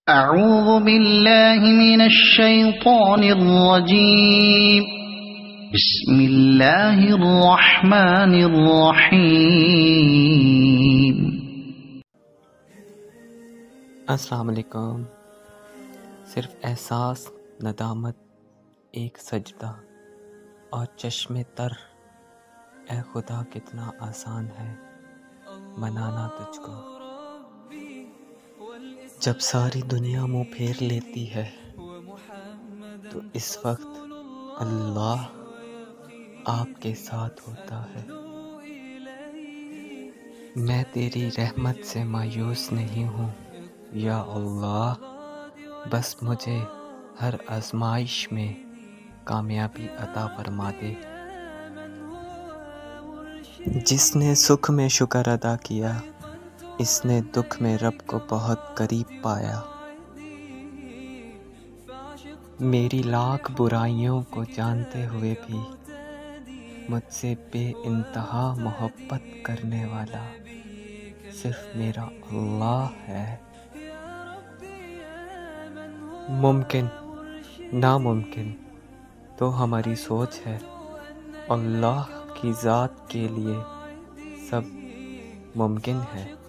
أعوذ بالله من الشيطان الرجيم بسم الله الرحمن الرحيم السلام علیکم۔ صرف احساس، ندامت، ایک سجدہ اور چشم تر، اے خدا کتنا آسان ہے منانا تجھ کو۔ جب ساری دنیا منہ پھیر لیتی ہے تو اس وقت اللہ آپ کے ساتھ ہوتا ہے۔ میں تیری رحمت سے مایوس نہیں ہوں یا اللہ، بس مجھے ہر آزمائش میں کامیابی عطا فرما دے۔ جس نے سکھ میں شکر ادا کیا، اس نے دکھ میں رب کو بہت قریب پایا۔ میری لاکھ برائیوں کو جانتے ہوئے بھی مجھ سے بے انتہا محبت کرنے والا صرف میرا اللہ ہے۔ ممکن ناممکن تو ہماری سوچ ہے، اللہ کی ذات کے لیے سب ممکن ہے۔